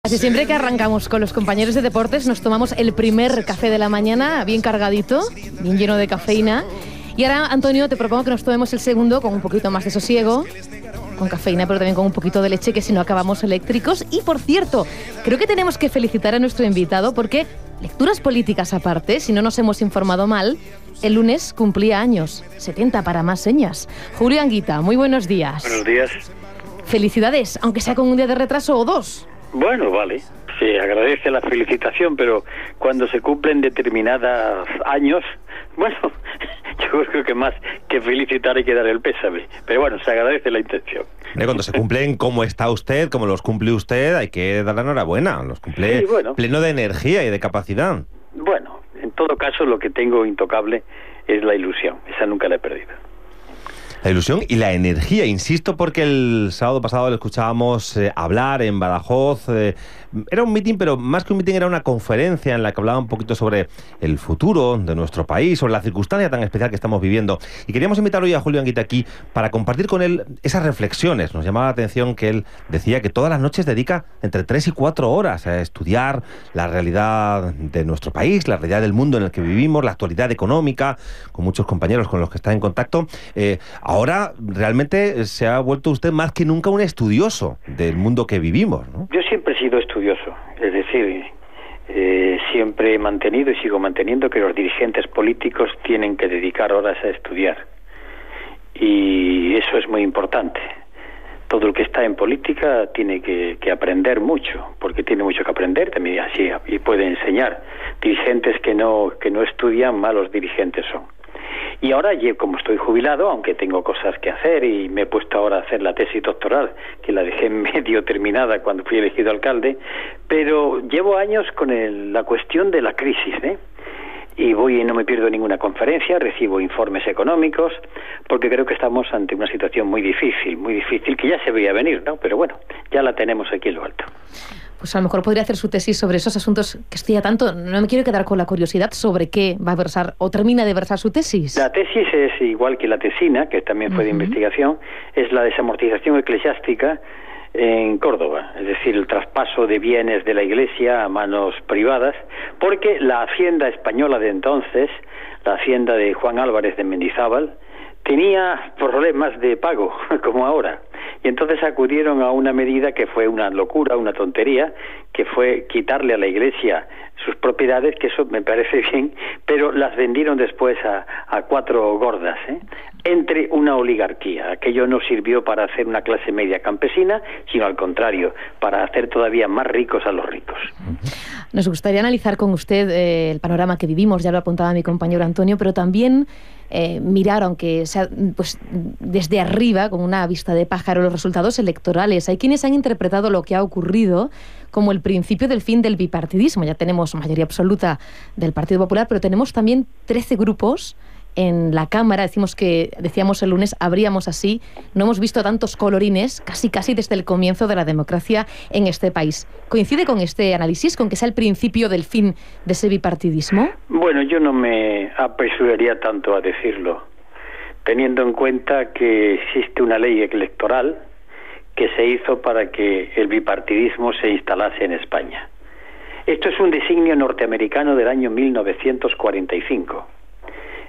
Así siempre que arrancamos con los compañeros de deportes nos tomamos el primer café de la mañana bien cargadito, bien lleno de cafeína. Y ahora, Antonio, te propongo que nos tomemos el segundo con un poquito más de sosiego, con cafeína, pero también con un poquito de leche, que si no acabamos eléctricos. Y por cierto, creo que tenemos que felicitar a nuestro invitado porque, lecturas políticas aparte, si no nos hemos informado mal, el lunes cumplía años, 70 para más señas. Julio Anguita, muy buenos días. Buenos días. Felicidades, aunque sea con un día de retraso o dos. Bueno, vale, se agradece la felicitación, pero cuando se cumplen determinados años, bueno, yo creo que más que felicitar hay que dar el pésame, pero bueno, se agradece la intención. Cuando se cumplen como está usted, como los cumple usted, hay que dar la enhorabuena, los cumple pleno de energía y de capacidad. Bueno, en todo caso lo que tengo intocable es la ilusión, esa nunca la he perdido. La ilusión y la energía, insisto, porque el sábado pasado le escuchábamos hablar en Badajoz. Era un mitin, pero más que un mitin era una conferencia en la que hablaba un poquito sobre el futuro de nuestro país, sobre la circunstancia tan especial que estamos viviendo. Y queríamos invitar hoy a Julio Anguita aquí para compartir con él esas reflexiones. Nos llamaba la atención que él decía que todas las noches dedica entre 3 y 4 horas a estudiar la realidad de nuestro país, la realidad del mundo en el que vivimos, la actualidad económica, con muchos compañeros con los que está en contacto. Ahora realmente se ha vuelto usted más que nunca un estudioso del mundo que vivimos, ¿no? Yo siempre he sido estudioso, es decir, siempre he mantenido y sigo manteniendo que los dirigentes políticos tienen que dedicar horas a estudiar. Y eso es muy importante. Todo el que está en política tiene que aprender mucho, porque tiene mucho que aprender también así, y puede enseñar. Dirigentes que no estudian, malos dirigentes son. Y ahora, como estoy jubilado, aunque tengo cosas que hacer y me he puesto ahora a hacer la tesis doctoral, que la dejé medio terminada cuando fui elegido alcalde, pero llevo años con la cuestión de la crisis, y voy y no me pierdo ninguna conferencia, recibo informes económicos, porque creo que estamos ante una situación muy difícil, que ya se veía venir, ¿no? Pero bueno, ya la tenemos aquí en lo alto. Pues a lo mejor podría hacer su tesis sobre esos asuntos que estudia tanto. No me quiero quedar con la curiosidad sobre qué va a versar o termina de versar su tesis. La tesis es igual que la tesina, que también fue de investigación, es la desamortización eclesiástica en Córdoba, es decir, el traspaso de bienes de la Iglesia a manos privadas, porque la hacienda española de entonces, la hacienda de Juan Álvarez de Mendizábal, tenía problemas de pago, como ahora. Y entonces acudieron a una medida que fue una locura, una tontería, que fue quitarle a la Iglesia sus propiedades, que eso me parece bien, pero las vendieron después a 4 gordas, entre una oligarquía. Aquello no sirvió para hacer una clase media campesina, sino al contrario, para hacer todavía más ricos a los ricos. Nos gustaría analizar con usted el panorama que vivimos, ya lo apuntaba mi compañero Antonio, pero también mirar, aunque sea pues desde arriba, con una vista de pájaro, los resultados electorales. Hay quienes han interpretado lo que ha ocurrido como el principio del fin del bipartidismo. Ya tenemos mayoría absoluta del Partido Popular, pero tenemos también 13 grupos en la Cámara. Decíamos el lunes, abríamos así. No hemos visto tantos colorines casi desde el comienzo de la democracia en este país. ¿Coincide con este análisis, con que sea el principio del fin de ese bipartidismo? Bueno, yo no me apresuraría tanto a decirlo, teniendo en cuenta que existe una ley electoral que se hizo para que el bipartidismo se instalase en España. Esto es un designio norteamericano del año 1945.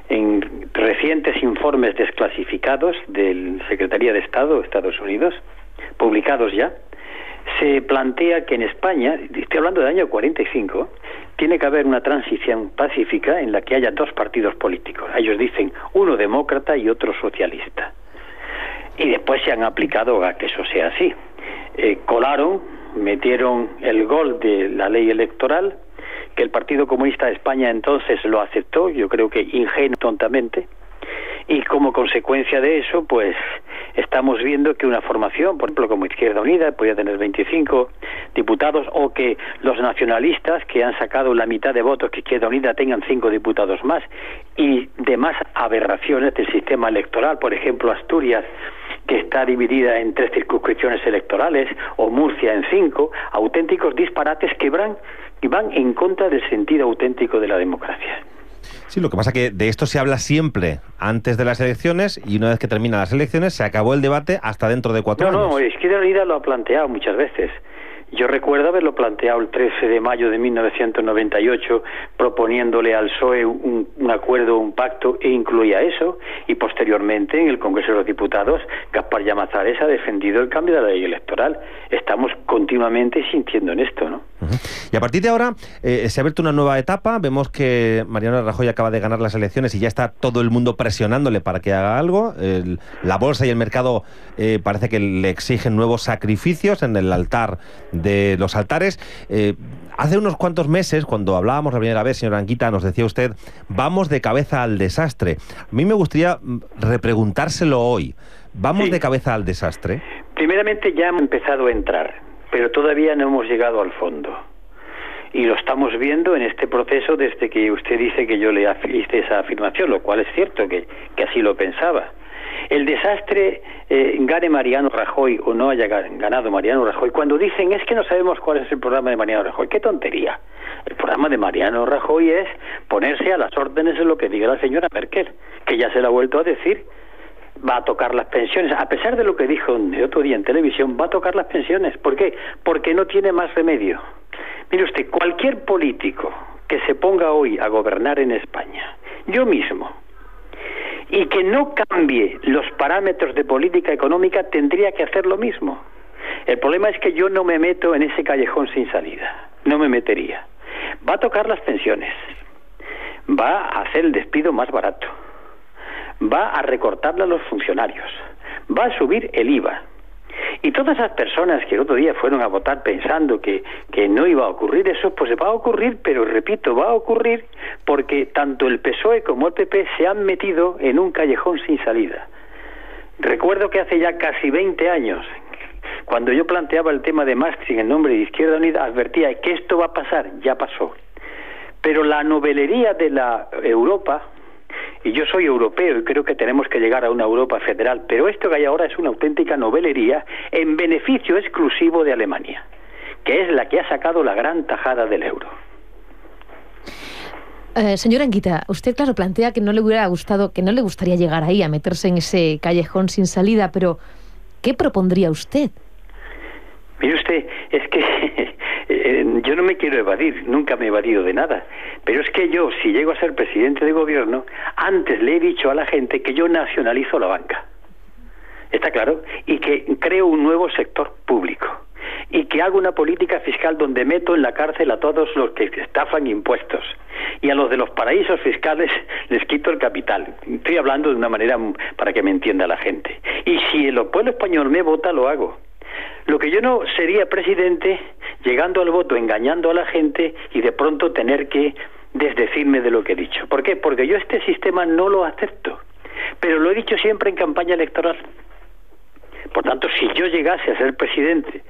En recientes informes desclasificados de Secretaría de Estado de Estados Unidos, publicados ya, se plantea que en España, estoy hablando del año 45, tiene que haber una transición pacífica en la que haya 2 partidos políticos. Ellos dicen uno demócrata y otro socialista. Y después se han aplicado a que eso sea así. Colaron, metieron el gol de la ley electoral, que el Partido Comunista de España entonces lo aceptó, yo creo que tontamente, y como consecuencia de eso, pues estamos viendo que una formación, por ejemplo, como Izquierda Unida, podría tener 25 diputados, o que los nacionalistas, que han sacado la mitad de votos que Izquierda Unida, tengan 5 diputados más, y demás aberraciones del sistema electoral, por ejemplo, Asturias, que está dividida en 3 circunscripciones electorales, o Murcia en 5, auténticos disparates que van en contra del sentido auténtico de la democracia. Sí, lo que pasa es que de esto se habla siempre antes de las elecciones y una vez que terminan las elecciones se acabó el debate hasta dentro de 4 años. No, Izquierda Unida lo ha planteado muchas veces. Yo recuerdo haberlo planteado el 13 de mayo de 1998, proponiéndole al PSOE un acuerdo, un pacto, e incluía eso, y posteriormente en el Congreso de los Diputados, Gaspar Llamazares ha defendido el cambio de la ley electoral. Estamos continuamente sintiendo en esto, ¿no? Y a partir de ahora se ha abierto una nueva etapa. Vemos que Mariano Rajoy acaba de ganar las elecciones y ya está todo el mundo presionándole para que haga algo. La bolsa y el mercado parece que le exigen nuevos sacrificios en el altar de los altares. Hace unos cuantos meses, cuando hablábamos la primera vez, señora Anguita, nos decía usted, vamos de cabeza al desastre. A mí me gustaría repreguntárselo hoy. ¿Vamos de cabeza al desastre? Primeramente ya hemos empezado a entrar, pero todavía no hemos llegado al fondo. Y lo estamos viendo en este proceso desde que usted dice que yo le hice esa afirmación, lo cual es cierto que así lo pensaba. El desastre, gane Mariano Rajoy o no haya ganado Mariano Rajoy, cuando dicen es que no sabemos cuál es el programa de Mariano Rajoy, ¡qué tontería! El programa de Mariano Rajoy es ponerse a las órdenes de lo que diga la señora Merkel, que ya se lo ha vuelto a decir. Va a tocar las pensiones, a pesar de lo que dijo el otro día en televisión, va a tocar las pensiones. ¿Por qué? Porque no tiene más remedio. Mire usted, cualquier político que se ponga hoy a gobernar en España, yo mismo, y que no cambie los parámetros de política económica, tendría que hacer lo mismo. El problema es que yo no me meto en ese callejón sin salida, no me metería. Va a tocar las pensiones, va a hacer el despido más barato, va a recortarle a los funcionarios, va a subir el IVA. Y todas esas personas que el otro día fueron a votar pensando que no iba a ocurrir eso, pues va a ocurrir, pero repito, va a ocurrir porque tanto el PSOE como el PP se han metido en un callejón sin salida. Recuerdo que hace ya casi 20 años, cuando yo planteaba el tema de Maastricht en nombre de Izquierda Unida, advertía que esto va a pasar, ya pasó. Pero la novelería de la Europa, y yo soy europeo y creo que tenemos que llegar a una Europa federal, pero esto que hay ahora es una auténtica novelería en beneficio exclusivo de Alemania, que es la que ha sacado la gran tajada del euro. Señora Anguita, usted, claro, plantea que no le hubiera gustado, que no le gustaría llegar ahí, a meterse en ese callejón sin salida, pero ¿qué propondría usted? Mire usted, es que yo no me quiero evadir, nunca me he evadido de nada, pero es que yo, si llego a ser presidente de gobierno, antes le he dicho a la gente que yo nacionalizo la banca, ¿está claro? Y que creo un nuevo sector público, y que hago una política fiscal donde meto en la cárcel a todos los que estafan impuestos, y a los de los paraísos fiscales les quito el capital. Estoy hablando de una manera para que me entienda la gente. Y si el pueblo español me vota, lo hago. Lo que yo no sería presidente llegando al voto, engañando a la gente y de pronto tener que desdecirme de lo que he dicho. ¿Por qué? Porque yo este sistema no lo acepto, pero lo he dicho siempre en campaña electoral. Por tanto, si yo llegase a ser presidente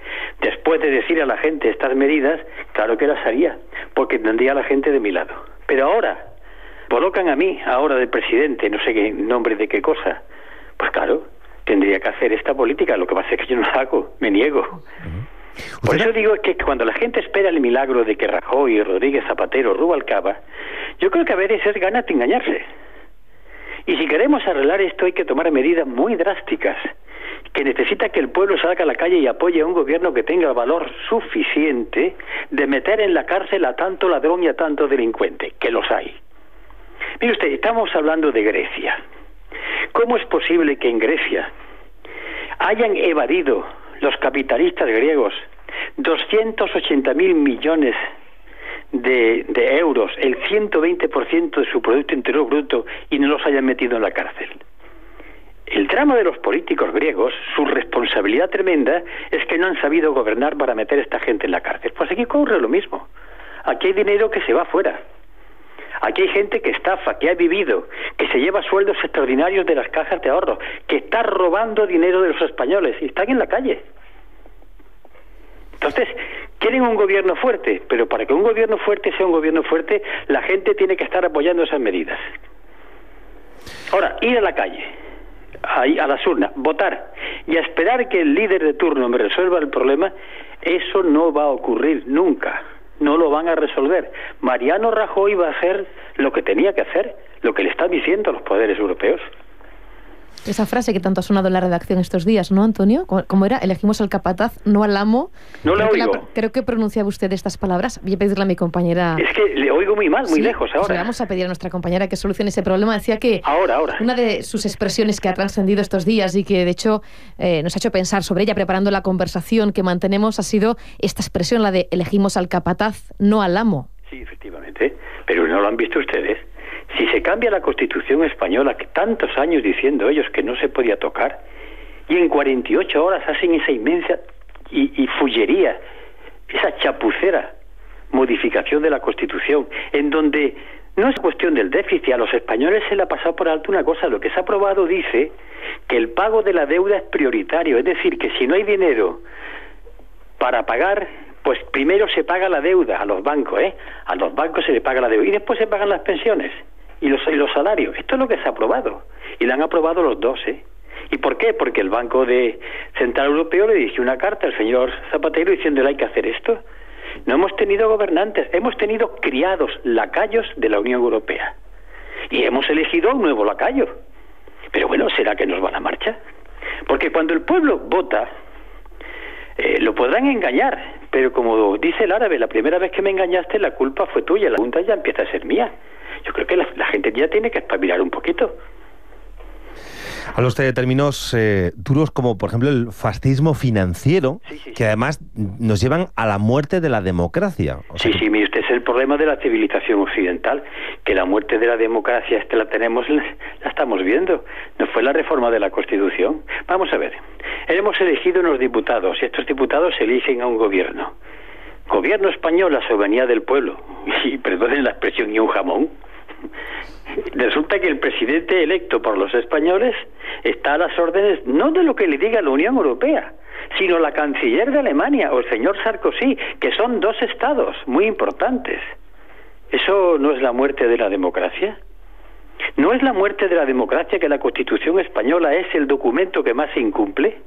después de decir a la gente estas medidas, claro que las haría, porque tendría a la gente de mi lado. Pero ahora, colocan a mí ahora de presidente, no sé qué nombre de qué cosa, pues claro, tendría que hacer esta política. Lo que pasa es que yo no la hago, me niego. Por eso digo que cuando la gente espera el milagro de que Rajoy, Rodríguez Zapatero, Rubalcaba, yo creo que a veces es ganas de engañarse. Y si queremos arreglar esto hay que tomar medidas muy drásticas, que necesita que el pueblo salga a la calle y apoye a un gobierno que tenga valor suficiente de meter en la cárcel a tanto ladrón y a tanto delincuente, que los hay. Mire usted, estamos hablando de Grecia. ¿Cómo es posible que en Grecia hayan evadido los capitalistas griegos 280.000 millones de euros, el 120% de su Producto Interior Bruto, y no los hayan metido en la cárcel? El drama de los políticos griegos, su responsabilidad tremenda, es que no han sabido gobernar para meter a esta gente en la cárcel. Pues aquí ocurre lo mismo. Aquí hay dinero que se va fuera. Aquí hay gente que estafa, que ha vivido, que se lleva sueldos extraordinarios de las cajas de ahorro, que está robando dinero de los españoles y están en la calle. Entonces, quieren un gobierno fuerte, pero para que un gobierno fuerte sea un gobierno fuerte, la gente tiene que estar apoyando esas medidas. Ahora, ir a la calle, a las urnas, votar y a esperar que el líder de turno me resuelva el problema, eso no va a ocurrir nunca. No lo van a resolver. Mariano Rajoy va a hacer lo que tenía que hacer, lo que le están diciendo los poderes europeos. Esa frase que tanto ha sonado en la redacción estos días, ¿no, Antonio? ¿Cómo era? Elegimos al capataz, no al amo. No la oigo. Creo que pronunciaba usted estas palabras. Voy a pedirle a mi compañera... Es que le oigo muy mal, muy lejos ahora. Pues le vamos a pedir a nuestra compañera que solucione ese problema. Decía que ahora. Una de sus expresiones que ha trascendido estos días y que, de hecho, nos ha hecho pensar sobre ella preparando la conversación que mantenemos ha sido esta expresión, la de elegimos al capataz, no al amo. Sí, efectivamente. Pero no lo han visto ustedes. Si se cambia la Constitución española, que tantos años diciendo ellos que no se podía tocar, y en 48 horas hacen esa inmensa y fullería, esa chapucera modificación de la Constitución, en donde no es cuestión del déficit, a los españoles se le ha pasado por alto una cosa, lo que se ha aprobado dice que el pago de la deuda es prioritario, es decir, que si no hay dinero para pagar, pues primero se paga la deuda a los bancos, a los bancos se le paga la deuda y después se pagan las pensiones y los salarios. Esto es lo que se ha aprobado y lo han aprobado los dos, ¿Y por qué? Porque el Banco Central Europeo le dirigió una carta al señor Zapatero diciéndole hay que hacer esto. No hemos tenido gobernantes, hemos tenido criados, lacayos de la Unión Europea y hemos elegido un nuevo lacayo. Pero bueno, ¿será que nos van a marcha? Porque cuando el pueblo vota, lo podrán engañar, pero como dice el árabe, la primera vez que me engañaste la culpa fue tuya, la junta ya empieza a ser mía. Yo creo que la gente ya tiene que espabilar un poquito. Habla usted de términos duros como, por ejemplo, el fascismo financiero, sí. Que además nos llevan a la muerte de la democracia. Sí, mire usted, es el problema de la civilización occidental, que la muerte de la democracia la estamos viendo. No fue la reforma de la Constitución. Vamos a ver, hemos elegido unos diputados y estos diputados eligen a un gobierno. Gobierno español, la soberanía del pueblo, y perdonen la expresión, y un jamón. Resulta que el presidente electo por los españoles está a las órdenes no de lo que le diga la Unión Europea, sino la canciller de Alemania o el señor Sarkozy, que son dos estados muy importantes. ¿Eso no es la muerte de la democracia? ¿No es la muerte de la democracia que la Constitución española es el documento que más se incumple?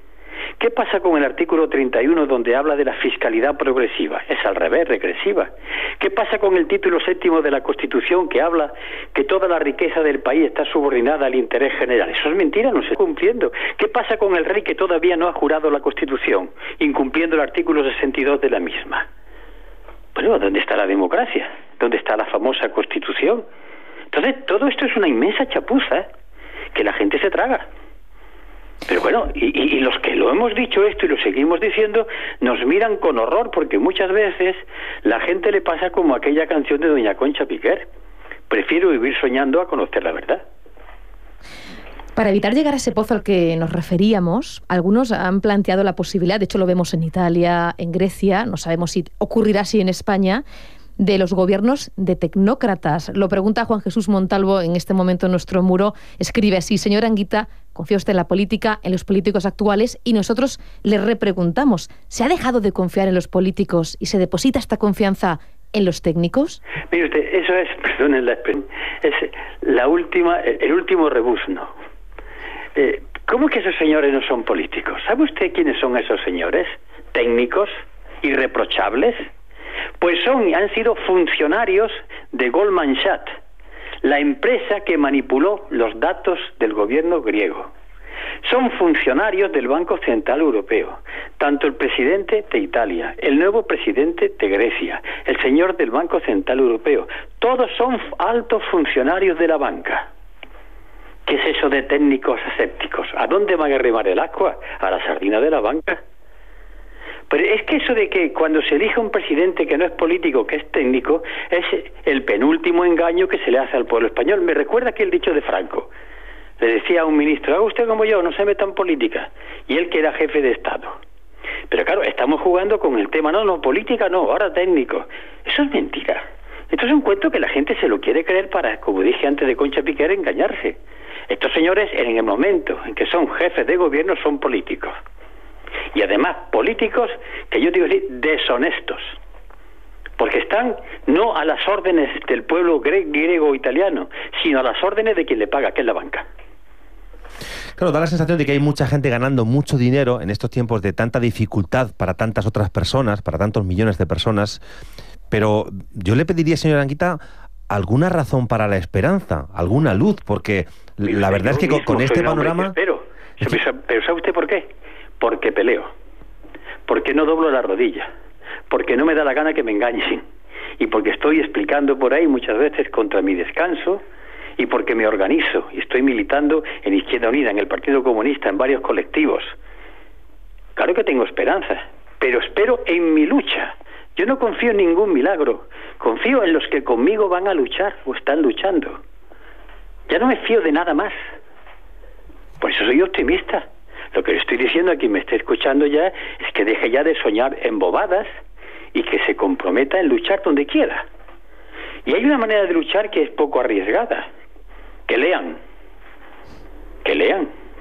¿Qué pasa con el artículo 31 donde habla de la fiscalidad progresiva? Es al revés, regresiva. ¿Qué pasa con el título 7º de la Constitución que habla que toda la riqueza del país está subordinada al interés general? Eso es mentira, no se está cumpliendo. ¿Qué pasa con el rey que todavía no ha jurado la Constitución, incumpliendo el artículo 62 de la misma? Bueno, ¿dónde está la democracia? ¿Dónde está la famosa Constitución? Entonces, todo esto es una inmensa chapuza que la gente se traga. Pero bueno, y los que lo hemos dicho esto y lo seguimos diciendo, nos miran con horror, porque muchas veces la gente le pasa como aquella canción de doña Concha Piquer: prefiero vivir soñando a conocer la verdad. Para evitar llegar a ese pozo al que nos referíamos, algunos han planteado la posibilidad, de hecho lo vemos en Italia, en Grecia, no sabemos si ocurrirá así en España, de los gobiernos de tecnócratas. Lo pregunta Juan Jesús Montalvo en este momento en nuestro muro. Escribe así: señora Anguita, confía usted en la política, en los políticos actuales, y nosotros le repreguntamos, ¿se ha dejado de confiar en los políticos y se deposita esta confianza en los técnicos? Mire usted, eso es, perdonen la expresión, es el último rebuzno. ¿Cómo que esos señores no son políticos? ¿Sabe usted quiénes son esos señores? ¿Técnicos? ¿Irreprochables? Pues han sido funcionarios de Goldman Sachs, la empresa que manipuló los datos del gobierno griego. Son funcionarios del Banco Central Europeo, tanto el presidente de Italia, el nuevo presidente de Grecia, el señor del Banco Central Europeo. Todos son altos funcionarios de la banca. ¿Qué es eso de técnicos asépticos? ¿A dónde van a remar el agua? ¿A la sardina de la banca? Pero es que eso de que cuando se elige un presidente que no es político, que es técnico, es el penúltimo engaño que se le hace al pueblo español. Me recuerda aquel dicho de Franco. Le decía a un ministro: haga usted como yo, no se meta en política. Y él que era jefe de Estado. Pero claro, estamos jugando con el tema, no, política no, ahora técnico. Eso es mentira. Esto es un cuento que la gente se lo quiere creer para, como dije antes de Concha Piquer, engañarse. Estos señores, en el momento en que son jefes de gobierno, son políticos. Y además políticos que yo digo así, deshonestos, porque están no a las órdenes del pueblo griego o italiano, sino a las órdenes de quien le paga, que es la banca. Claro, da la sensación de que hay mucha gente ganando mucho dinero en estos tiempos de tanta dificultad para tantas otras personas, para tantos millones de personas, pero yo le pediría, señora Anguita, alguna razón para la esperanza, alguna luz, porque La verdad es que con este panorama... Pero ¿sabe usted por qué? Porque peleo. Porque no doblo la rodilla. Porque no me da la gana que me engañen. Y porque estoy explicando por ahí muchas veces contra mi descanso, y porque me organizo y estoy militando en Izquierda Unida, en el Partido Comunista, en varios colectivos. Claro que tengo esperanza, pero espero en mi lucha. Yo no confío en ningún milagro, confío en los que conmigo van a luchar o están luchando. Ya no me fío de nada más. Por eso soy optimista. Lo que le estoy diciendo a quien me esté escuchando ya es que deje ya de soñar en bobadas y que se comprometa en luchar donde quiera. Y hay una manera de luchar que es poco arriesgada. Que lean,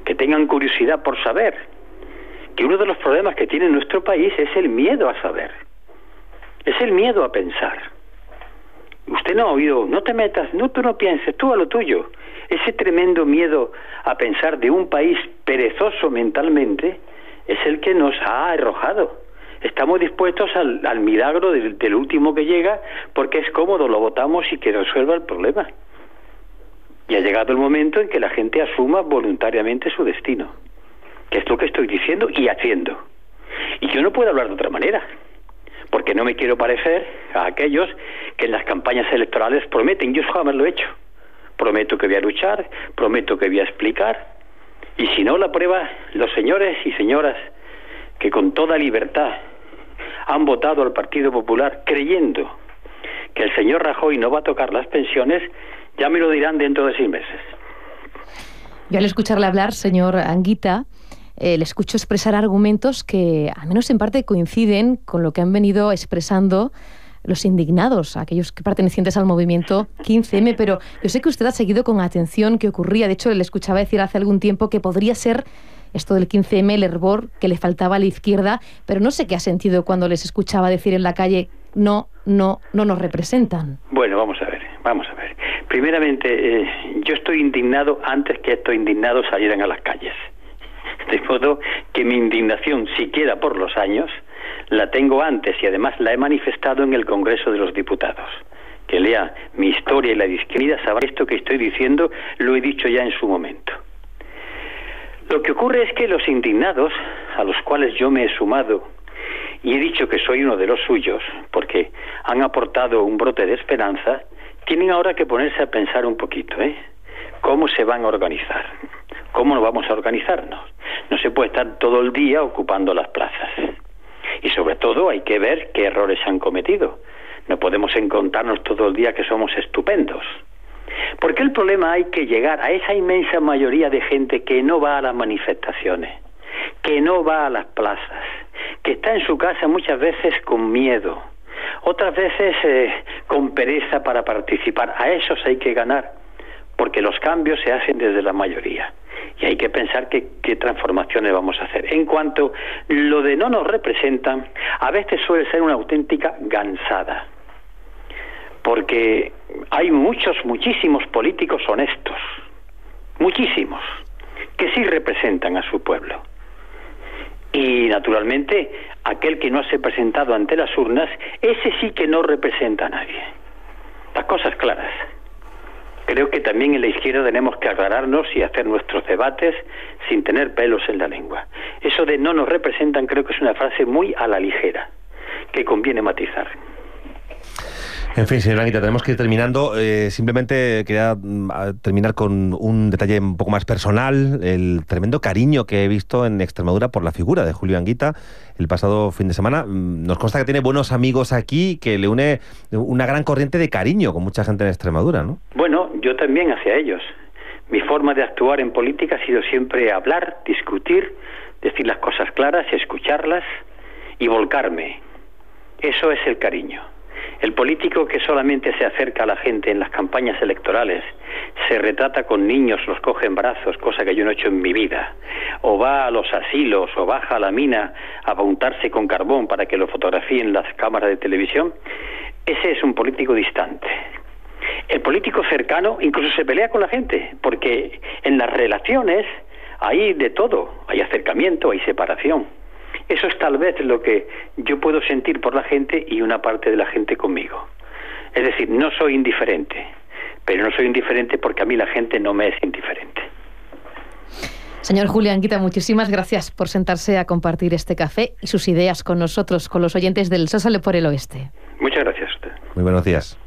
que tengan curiosidad por saber. Que uno de los problemas que tiene nuestro país es el miedo a saber. Es el miedo a pensar. Usted no ha oído, no te metas, no, tú no pienses, tú a lo tuyo. Ese tremendo miedo a pensar de un país perezoso mentalmente es el que nos ha arrojado. Estamos dispuestos al milagro del último que llega porque es cómodo, lo votamos y que resuelva el problema. Y ha llegado el momento en que la gente asuma voluntariamente su destino, que es lo que estoy diciendo y haciendo. Y yo no puedo hablar de otra manera, porque no me quiero parecer a aquellos que en las campañas electorales prometen. Yo jamás lo he hecho. Prometo que voy a luchar, prometo que voy a explicar, y si no, la prueba, los señores y señoras que con toda libertad han votado al Partido Popular creyendo que el señor Rajoy no va a tocar las pensiones, ya me lo dirán dentro de 6 meses. Yo al escucharle hablar, señor Anguita, le escucho expresar argumentos que, al menos en parte, coinciden con lo que han venido expresando los indignados, aquellos que pertenecientes al movimiento 15M, pero yo sé que usted ha seguido con atención qué ocurría. De hecho, le escuchaba decir hace algún tiempo que podría ser esto del 15M el hervor que le faltaba a la izquierda, pero no sé qué ha sentido cuando les escuchaba decir en la calle no nos representan. Bueno, vamos a ver. Primeramente, yo estoy indignado antes que estos indignados salieran a las calles. De modo que mi indignación, siquiera por los años, la tengo antes y además la he manifestado en el Congreso de los Diputados. Que lea mi historia y la de izquierda sabrá esto que estoy diciendo, lo he dicho ya en su momento. Lo que ocurre es que los indignados, a los cuales yo me he sumado, y he dicho que soy uno de los suyos, porque han aportado un brote de esperanza, tienen ahora que ponerse a pensar un poquito, ¿cómo se van a organizar? ¿Cómo nos vamos a organizarnos? No se puede estar todo el día ocupando las plazas. Y sobre todo hay que ver qué errores han cometido. No podemos encontrarnos todo el día que somos estupendos. Porque el problema hay que llegar a esa inmensa mayoría de gente que no va a las manifestaciones, que no va a las plazas, que está en su casa muchas veces con miedo, otras veces con pereza para participar. A esos hay que ganar, porque los cambios se hacen desde la mayoría. Y hay que pensar qué transformaciones vamos a hacer. En cuanto lo de no nos representan, a veces suele ser una auténtica gansada. Porque hay muchísimos políticos honestos, muchísimos, que sí representan a su pueblo. Y naturalmente, aquel que no se ha presentado ante las urnas, ese sí que no representa a nadie. Las cosas claras. Creo que también en la izquierda tenemos que aclararnos y hacer nuestros debates sin tener pelos en la lengua. Eso de no nos representan creo que es una frase muy a la ligera, que conviene matizar. En fin, señor Anguita, tenemos que ir terminando. Simplemente quería terminar con un detalle un poco más personal, el tremendo cariño que he visto en Extremadura por la figura de Julio Anguita el pasado fin de semana. Nos consta que tiene buenos amigos aquí, que le une una gran corriente de cariño con mucha gente en Extremadura, ¿no? Bueno, yo también hacia ellos. Mi forma de actuar en política ha sido siempre hablar, discutir, decir las cosas claras, escucharlas y volcarme. Eso es el cariño. El político que solamente se acerca a la gente en las campañas electorales, se retrata con niños, los coge en brazos, cosa que yo no he hecho en mi vida, o va a los asilos, o baja a la mina a untarse con carbón para que lo fotografíen las cámaras de televisión, ese es un político distante. El político cercano incluso se pelea con la gente, porque en las relaciones hay de todo, hay acercamiento, hay separación. Eso es tal vez lo que yo puedo sentir por la gente y una parte de la gente conmigo. Es decir, no soy indiferente, pero no soy indiferente porque a mí la gente no me es indiferente. Señor Julio Anguita, muchísimas gracias por sentarse a compartir este café y sus ideas con nosotros, con los oyentes del Sálvame por el Oeste. Muchas gracias a usted. Muy buenos días.